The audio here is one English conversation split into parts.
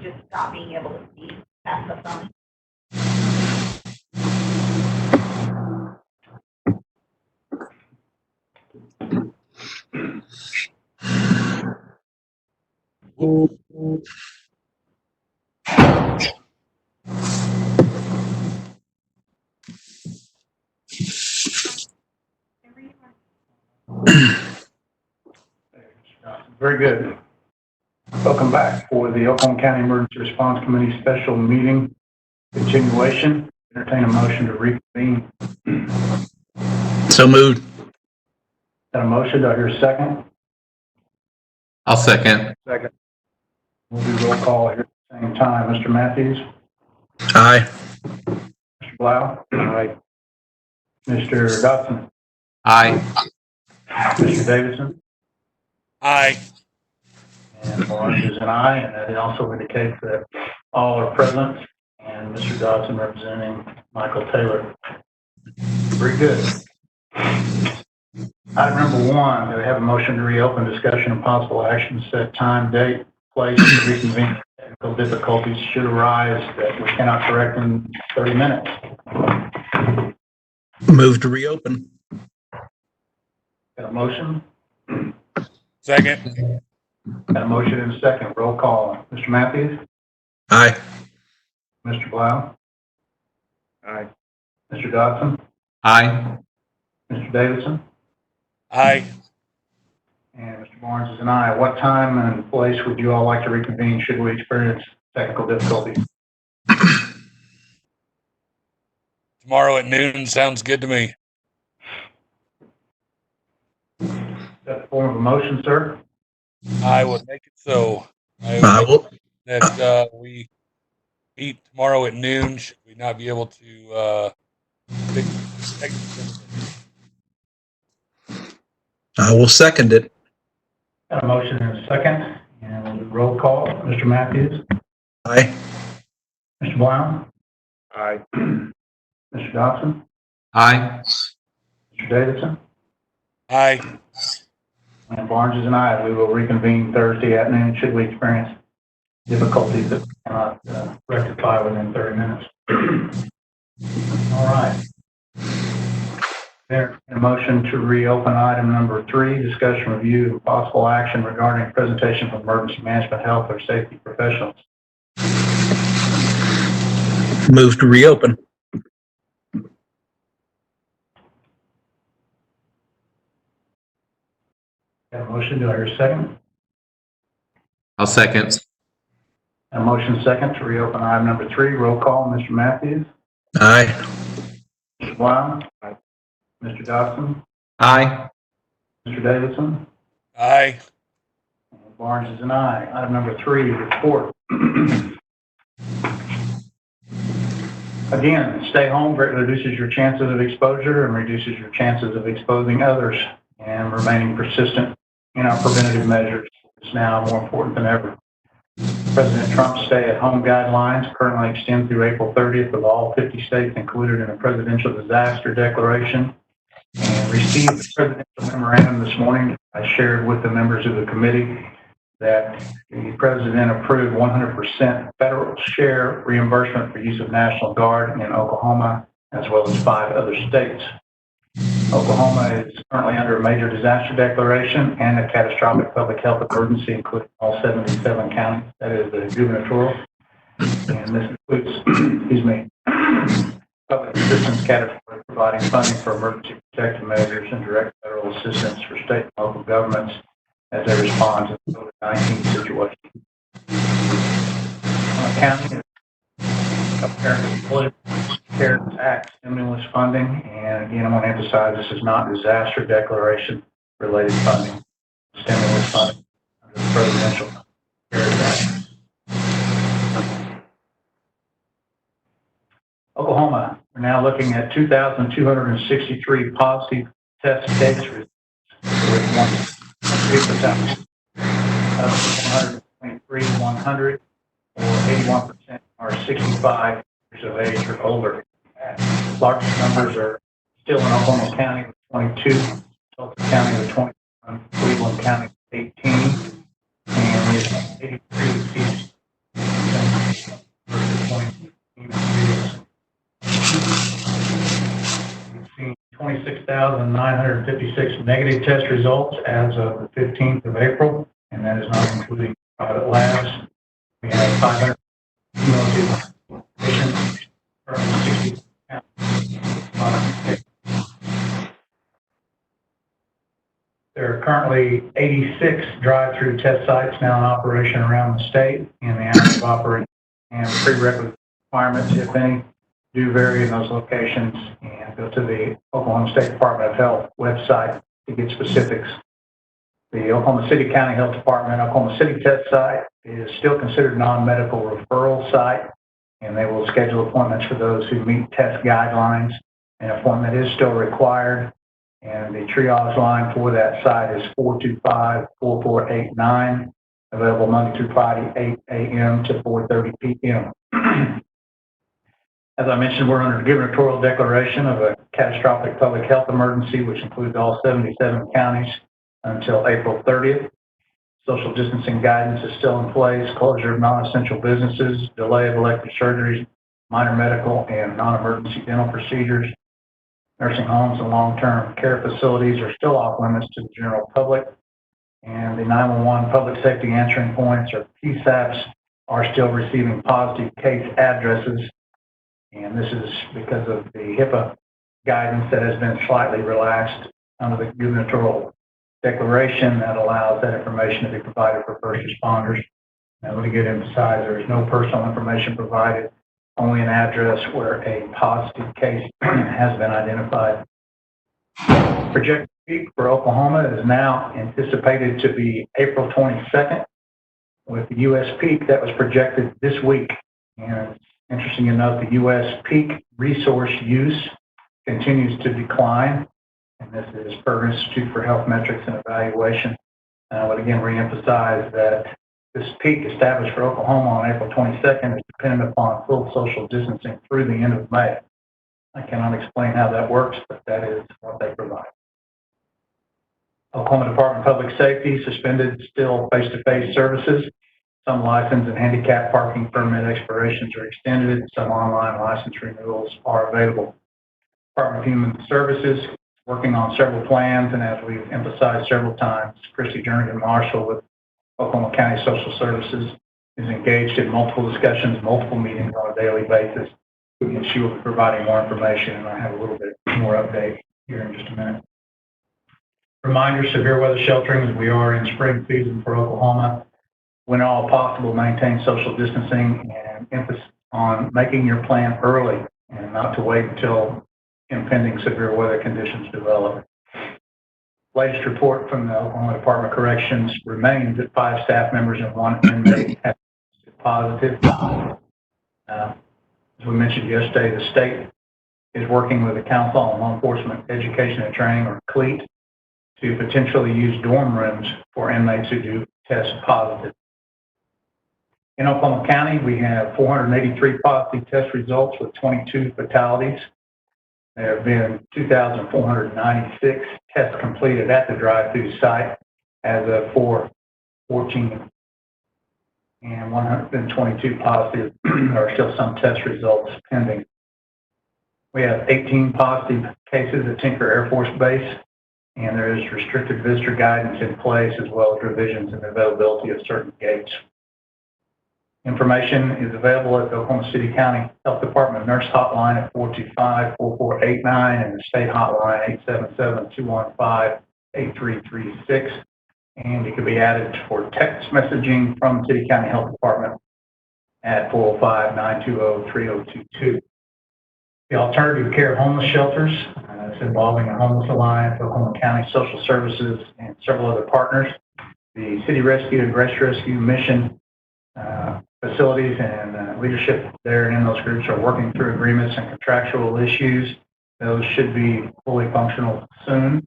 just not being able to see past the phone. Very good. Welcome back for the Oklahoma County Emergency Response Committee special meeting continuation. Entertain a motion to reconvene. So moved. Got a motion? Do I hear a second? I'll second. Second. We'll do roll call here at the same time. Mr. Matthews? Aye. Mr. Blau? Aye. Mr. Dotson? Aye. Mr. Davidson? Aye. And Barnes is an aye, and that also indicates that all are present, and Mr. Dodson representing Michael Taylor. Very good. Item number 1, do we have a motion to reopen discussion and possible action, set time, date, place to reconvene? Technical difficulties should arise that we cannot correct in 30 minutes. Move to reopen. Got a motion? Second. Got a motion and a second. Roll call. Mr. Matthews? Aye. Mr. Blau? Aye. Mr. Dodson? Aye. Mr. Davidson? Aye. And Mr. Barnes is an aye. What time and place would you all like to reconvene should we experience technical difficulties? Tomorrow at noon sounds good to me. Is that the form of a motion, sir? I would make it so. I will. That we eat tomorrow at noon. Should we not be able to I will second it. Got a motion and a second. And we'll do roll call. Mr. Matthews? Aye. Mr. Blount? Aye. Mr. Dodson? Aye. Mr. Davidson? Aye. And Barnes is an aye. We will reconvene Thursday at noon should we experience difficulties that we cannot rectify within 30 minutes. All right. There, a motion to reopen item number 3, discussion review of possible action regarding presentation from emergency management, health, or safety professionals. Move to reopen. Got a motion, do I hear a second? I'll second. A motion second to reopen item number 3, roll call, Mr. Matthews? Aye. Mr. Blount? Aye. Mr. Dodson? Aye. Mr. Davidson? Aye. Barnes is an aye. Item number 3, report. Again, stay home greatly reduces your chances of exposure and reduces your chances of exposing others, and remaining persistent in our preventative measures is now more important than ever. President Trump's stay-at-home guidelines currently extend through April 30th of all 50 states included in a presidential disaster declaration, and received the presidential memorandum this morning. I shared with the members of the committee that the president approved 100% federal share reimbursement for use of National Guard in Oklahoma, as well as 5 other states. Oklahoma is currently under a major disaster declaration and a catastrophic public health emergency, including all 77 counties. That is the gubernatorial. And this includes, public assistance category, providing funding for emergency protective measures and direct federal assistance for state and local governments as they respond to the COVID-19 situation. County apparently CARES Act stimulus funding, and again, I want to emphasize this is not disaster declaration related funding, stimulus funding under the presidential CARES Act. Oklahoma, we're now looking at 2,263 positive test case results, with 1% of 100, or 81% are 65 years of age or older. Largest numbers are still in Oklahoma County with 22, Tulsa County with 21, Cleveland County with 18, and 83 with 26,956 negative test results as of the 15th of April, and that is not including private labs. We have 500 cumulative patients, currently 60 There are currently 86 drive-through test sites now in operation around the state, and the hours of operation and prerequisite requirements, if any, do vary in those locations. And go to the Oklahoma State Department of Health website to get specifics. The Oklahoma City County Health Department Oklahoma City test site is still considered non-medical referral site, and they will schedule appointments for those who meet test guidelines. An appointment is still required, and the triage line for that site is 425-4489, available Monday through Friday, 8 a.m. to 4:30 p.m. As I mentioned, we're under a gubernatorial declaration of a catastrophic public health emergency, which includes all 77 counties until April 30th. Social distancing guidance is still in place, closure of non-essential businesses, delay of elective surgeries, minor medical and non-emergency dental procedures. Nursing homes and long-term care facilities are still off limits to the general public. And the 911 public safety answering points, or PSAPs, are still receiving positive case addresses. And this is because of the HIPAA guidance that has been slightly relaxed under the gubernatorial declaration that allows that information to be provided for first responders. And let me get emphasized, there is no personal information provided, only an address where a positive case has been identified. Projected peak for Oklahoma is now anticipated to be April 22nd, with the U.S. peak that was projected this week. And it's interesting to note the U.S. peak resource use continues to decline. And this is per Institute for Health Metrics and Evaluation. I would again reemphasize that this peak established for Oklahoma on April 22nd is dependent upon full social distancing through the end of May. I cannot explain how that works, but that is what they provide. Oklahoma Department of Public Safety suspended still face-to-face services. Some license and handicap parking permit expirations are extended. Some online license renewals are available. Department of Human Services working on several plans, and as we've emphasized several times, Christy Jernigan Marshall with Oklahoma County Social Services is engaged in multiple discussions, multiple meetings on a daily basis. And she will be providing more information, and I have a little bit more update here in just a minute. Reminder, severe weather sheltering as we are in spring season for Oklahoma. When all possible, maintain social distancing and emphasis on making your plan early and not to wait until impending severe weather conditions develop. Latest report from the Oklahoma Department of Corrections remains that 5 staff members and 1 inmate have tested positive. As we mentioned yesterday, the state is working with the Council on Law Enforcement Education and Training, or CLEAT, to potentially use dorm rooms for inmates who do test positive. In Oklahoma County, we have 483 positive test results with 22 fatalities. There have been 2,496 tests completed at the drive-through site as of 4/14, and 122 positive. There are still some test results pending. We have 18 positive cases at Tinker Air Force Base, and there is restricted visitor guidance in place, as well as revisions in the availability of certain gates. Information is available at the Oklahoma City County Health Department Nurse Hotline at 425-4489 and the state hotline 877-215-8336. And it can be added for text messaging from the City County Health Department at 405-920-3022. The alternative care homeless shelters, it's involving the Homeless Alliance, Oklahoma County Social Services, and several other partners. The City Rescue and Rescue Mission facilities and leadership there in those groups are working through agreements and contractual issues. Those should be fully functional soon.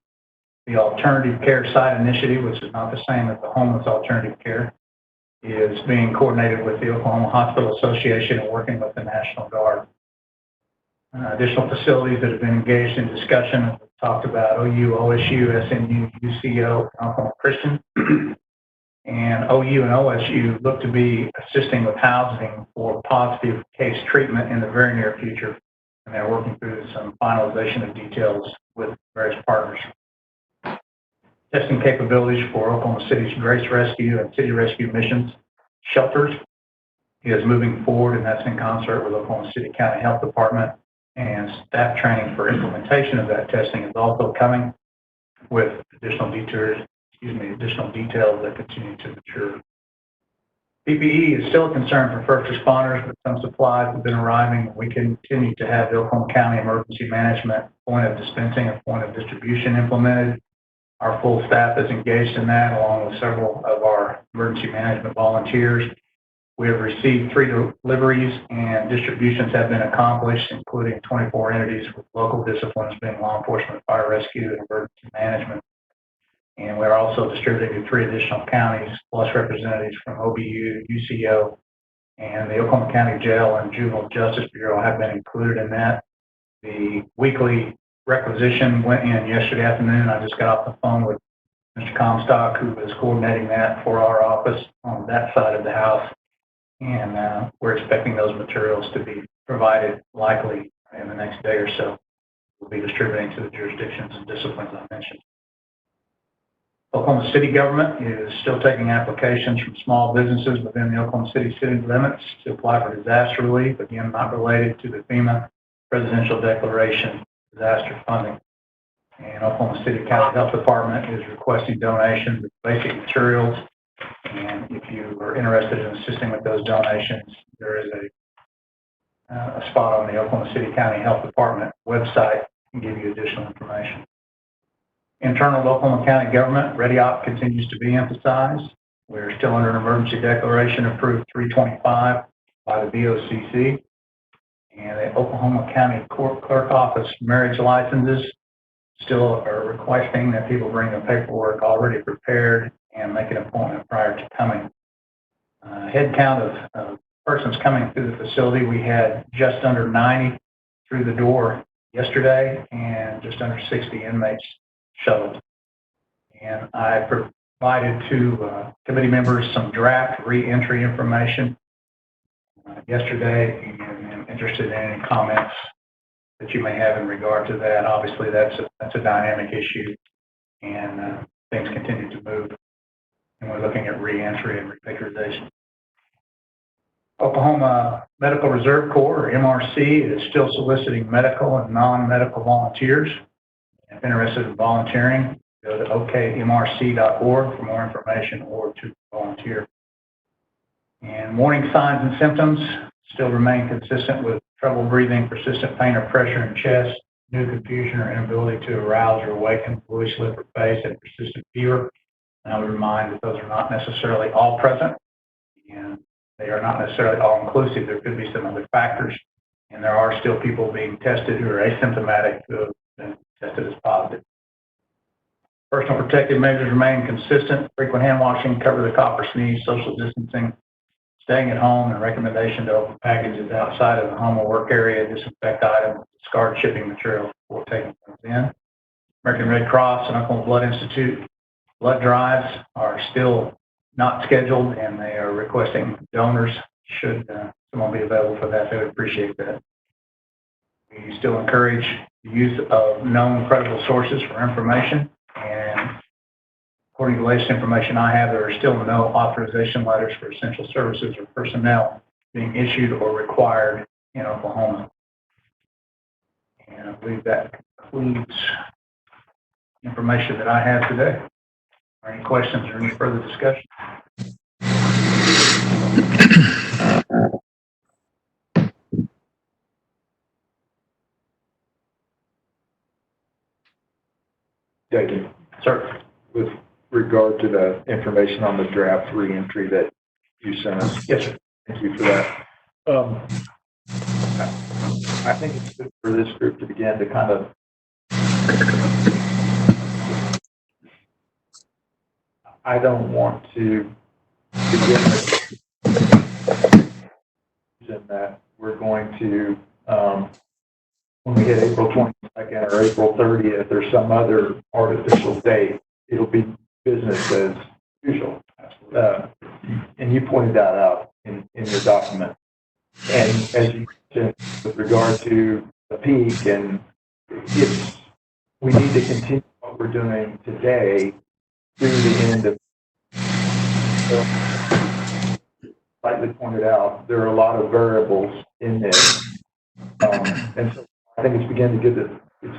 The Alternative Care Site Initiative, which is not the same as the homeless alternative care, is being coordinated with the Oklahoma Hospital Association and working with the National Guard. Additional facilities that have been engaged in discussion, we've talked about OU, OSU, SMU, UCO, and Oklahoma Christian. And OU and OSU look to be assisting with housing for positive case treatment in the very near future. and they're working through some finalization of details with various partners. Testing capabilities for Oklahoma City's Grace Rescue and City Rescue Missions shelters is moving forward, and that's in concert with Oklahoma City County Health Department, and staff training for implementation of that testing is also coming with additional details that continue to mature. PPE is still a concern for first responders, but some supplies have been arriving. We continue to have the Oklahoma County Emergency Management point of dispensing and point of distribution implemented. Our full staff is engaged in that, along with several of our emergency management volunteers. We have received 3 deliveries, and distributions have been accomplished, including 24 entities with local disciplines being law enforcement, fire rescue, and emergency management. And we're also distributing to 3 additional counties, plus representatives from OBU, UCO, and the Oklahoma County Jail and Juvenile Justice Bureau have been included in that. The weekly requisition went in yesterday afternoon. I just got off the phone with Mr. Comstock, who is coordinating that for our office on that side of the house. And we're expecting those materials to be provided likely in the next day or so. We'll be distributing to the jurisdictions and disciplines I mentioned. Oklahoma City government is still taking applications from small businesses within the Oklahoma City city limits to apply for disaster relief, again, not related to the FEMA Presidential Declaration disaster funding. And Oklahoma City County Health Department is requesting donations of basic materials. And if you are interested in assisting with those donations, there is a spot on the Oklahoma City County Health Department website and give you additional information. Internal to Oklahoma County government, ReadyOp continues to be emphasized. We're still under an emergency declaration approved 325 by the BOCC. And the Oklahoma County Court Clerk Office marriage licenses still are requesting that people bring the paperwork already prepared and make an appointment prior to coming. Head count of persons coming through the facility, we had just under 90 through the door yesterday and just under 60 inmates shuttled. And I provided to committee members some draft re-entry information yesterday, and I'm interested in any comments that you may have in regard to that. Obviously, that's a dynamic issue, and things continue to move, and we're looking at re-entry and repatriation. Oklahoma Medical Reserve Corps, or MRC, is still soliciting medical and non-medical volunteers. If interested in volunteering, go to okmrc.org for more information or to volunteer. And warning signs and symptoms still remain consistent with trouble breathing, persistent pain or pressure in chest, new confusion or inability to arouse or awaken, bluish lip or face, and persistent fever. And I would remind that those are not necessarily all present, and they are not necessarily all inclusive. There could be some other factors, and there are still people being tested who are asymptomatic who have been tested as positive. Personal protective measures remain consistent: frequent hand washing, cover the cough or sneeze, social distancing, staying at home, and recommendation to open packages outside of the home or work area, disinfect items, discard shipping materials before taking things in. American Red Cross and Oklahoma Blood Institute blood drives are still not scheduled, and they are requesting donors. Should someone be available for that, they would appreciate that. We still encourage the use of known credible sources for information, and according to the latest information I have, there are still no authorization letters for essential services or personnel being issued or required in Oklahoma. And I believe that concludes information that I have today. Are any questions or any further discussion? David, Sir. with regard to the information on the draft re-entry that you sent us. Yes, sir. Thank you for that. I think it's good for this group to begin to kind of I don't want to begin with that we're going to when we hit April 22nd or April 30th or some other artificial date, it'll be business as usual. And you pointed that out in your document. And as you mentioned, with regard to the peak, and we need to continue what we're doing today through the end of, rightly pointed out, there are a lot of variables in this. And so I think it's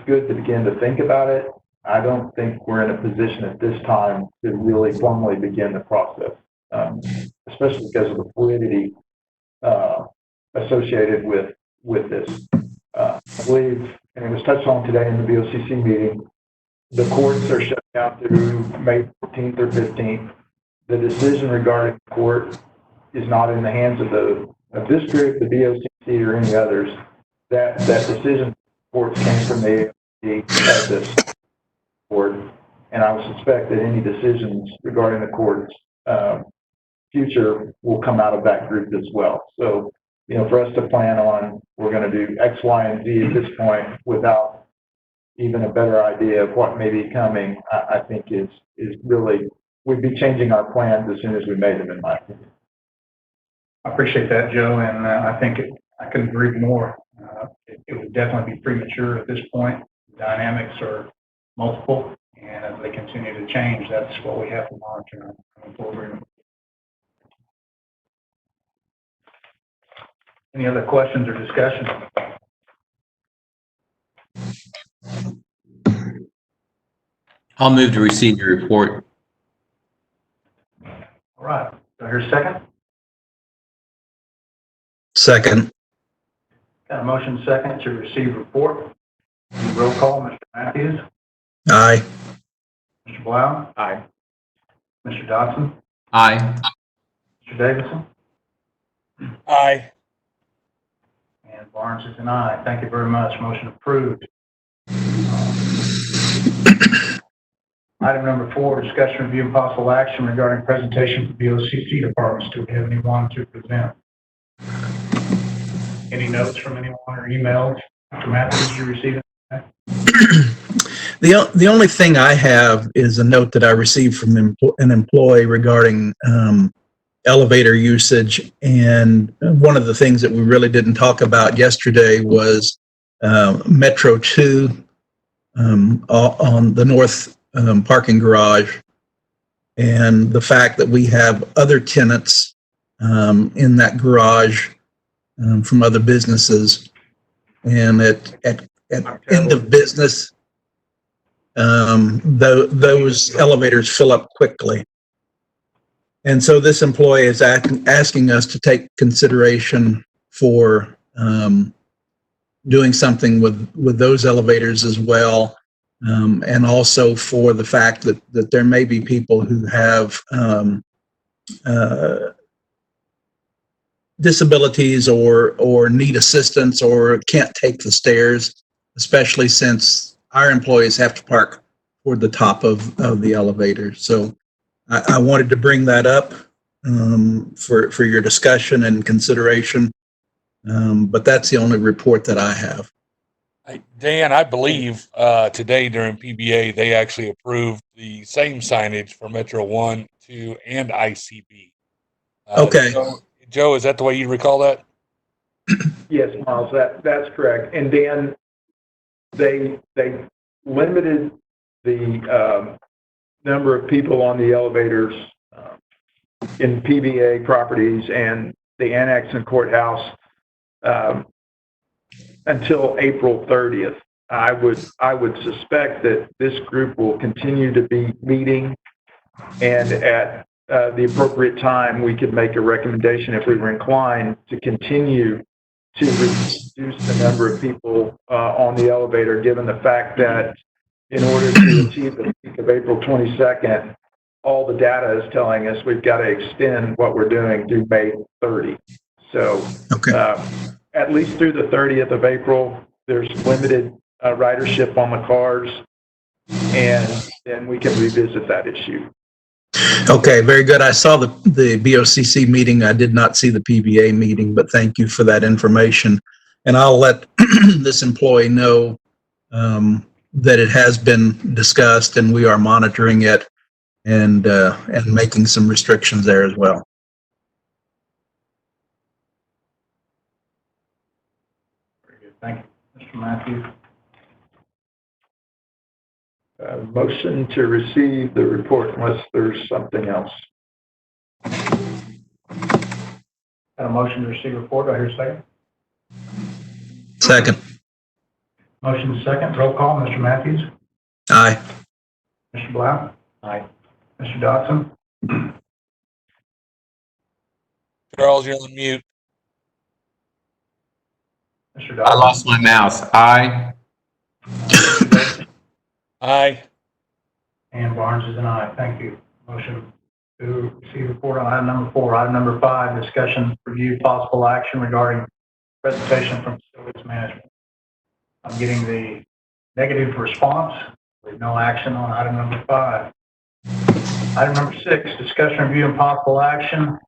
good to begin to think about it. I don't think we're in a position at this time to really formally begin the process, especially because of the fluidity associated with this. I believe, and it was touched on today in the BOCC meeting, the courts are shut down through May 14th or 15th. The decision regarding the court is not in the hands of this group, the BOCC, or any others. That decision courts came from the AFC of this court, and I would suspect that any decisions regarding the court's future will come out of that group as well. So, for us to plan on, we're going to do X, Y, and Z at this point without even a better idea of what may be coming, I think is really, we'd be changing our plans as soon as we made them, in my opinion. I appreciate that, Joe, and I think I couldn't agree more. It would definitely be premature at this point. The dynamics are multiple, and as they continue to change, that's what we have to monitor going forward. Any other questions or discussion? I'll move to receive the report. All right. Do I hear a second? Second. Got a motion second to receive report. Roll call, Mr. Matthews. Aye. Mr. Blau. Aye. Mr. Dodson. Aye. Mr. Davidson. Aye. And Barnes is an aye. Thank you very much. Motion approved. Item number 4, discussion, review, and possible action regarding presentation for BOCC departments. Do we have anyone to present? Any notes from anyone or emails? Mr. Matthews, you received it? The only thing I have is a note that I received from an employee regarding elevator usage. And one of the things that we really didn't talk about yesterday was Metro 2 on the north parking garage, and the fact that we have other tenants in that garage from other businesses, and at end of business, those elevators fill up quickly. And so this employee is asking us to take consideration for doing something with those elevators as well, and also for the fact that there may be people who have disabilities or need assistance or can't take the stairs, especially since our employees have to park toward the top of the elevator. So I wanted to bring that up for your discussion and consideration, but that's the only report that I have. Dan, I believe today during PBA, they actually approved the same signage for Metro 1, 2, and ICB. Okay. Joe, is that the way you recall that? Yes, Miles, that's correct. And Dan, they limited the number of people on the elevators in PBA properties and the annex and courthouse until April 30th. I would suspect that this group will continue to be meeting, and at the appropriate time, we could make a recommendation if we were inclined to continue to reduce the number of people on the elevator, given the fact that in order to achieve the peak of April 22nd, all the data is telling us we've got to extend what we're doing through May 30. So at least through the 30th of April, there's limited ridership on the cars, and then we can revisit that issue. Okay, very good. I saw the BOCC meeting. I did not see the PBA meeting, but thank you for that information. And I'll let this employee know that it has been discussed and we are monitoring it and making some restrictions there as well. Very good. Thank you. Mr. Matthews. Motion to receive the report unless there's something else. Got a motion to receive report. Do I hear a second? Second. Motion second. Roll call. Mr. Matthews. Aye. Mr. Blau. Aye. Mr. Dodson. Charles, you're on mute. Mr. I Dodson. lost my mouse. Aye. Aye. And Barnes is an aye. Thank you. Motion to receive report on item number 4. Item number 5, discussion, review, possible action regarding presentation from facilities management. I'm getting the negative response with no action on item number 5. Item number 6, discussion, review, and possible action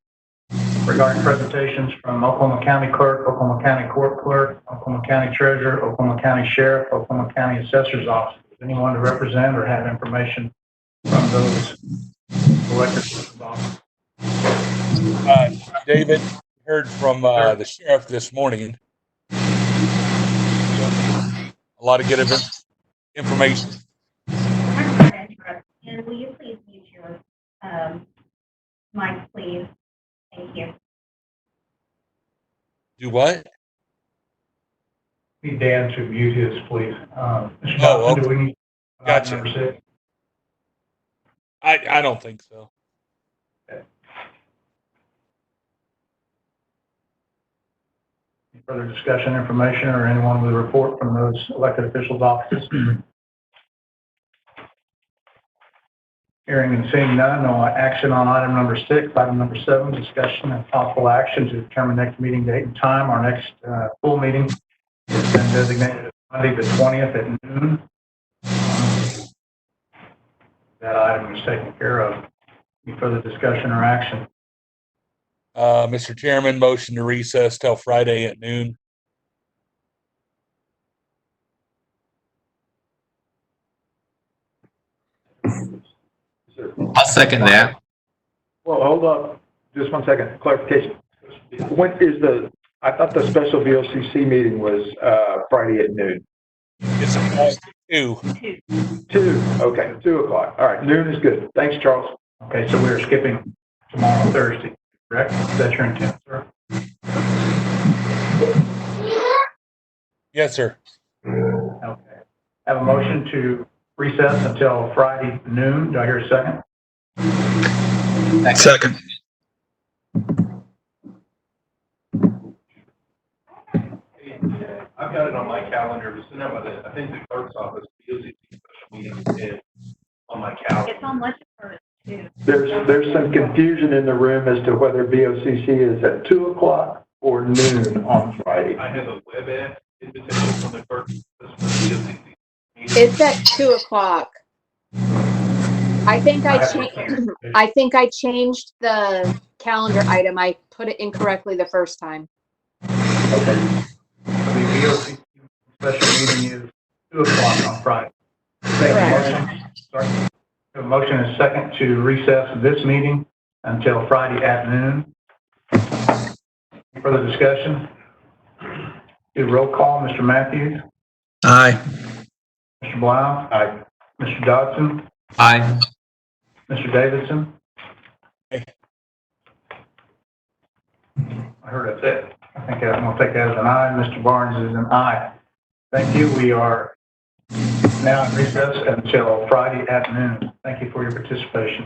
regarding presentations from Oklahoma County Clerk, Oklahoma County Court Clerk, Oklahoma County Treasurer, Oklahoma County Sheriff, Oklahoma County Assessor's Office. Anyone to represent or have information from those elected officials' office? David, heard from the sheriff this morning. A lot of good information. I'm not interested. And will you please mute your mic, please? Thank you. Do what? Need Dan to mute his, please. Mr. Oh, Dodson, do we need? Gotcha. Number 6. I don't think so. Any further discussion, information, or anyone with a report from those elected officials' offices? Hearing and seeing none, no action on item number 6. Item number 7, discussion and possible action to determine next meeting date and time. Our next full meeting has been designated as Monday the 20th at noon. That item is taken care of. Any further discussion or action? Mr. Chairman, motion to recess till Friday at noon. I'll second that. Well, hold up. Just one second. Clarification. When is I thought the special VOCC meeting was Friday at noon. It's at 2. 2. Okay, 2 o'clock. All right, noon is good. Thanks, Charles. Okay, so we're skipping tomorrow, Thursday, correct? Is that your intent, sir? Yes, sir. Okay. Have a motion to recess until Friday noon. Do I hear a second? Second. I've got it on my calendar to send out, I think the clerk's office, BOCC special meeting is on my calendar. It's on Lexington too. There's some confusion in the room as to whether BOCC is at 2 o'clock or noon on Friday. I have a WebEx invitation from the clerk's office for BOCC meeting. It's at 2 o'clock. I think I changed the calendar item. I put it incorrectly the first time. Okay. So the VOC special meeting is 2 o'clock on Friday. Sorry. A motion is second to recess this meeting until Friday at noon. Further discussion? Do roll call. Mr. Matthews? Aye. Mr. Blau? Aye. Mr. Dodson? Aye. Mr. Davidson? Aye. I heard that's it. I think I'm going to take that as an aye. Mr. Barnes is an aye. Thank you. We are now in recess until Friday at noon. Thank you for your participation.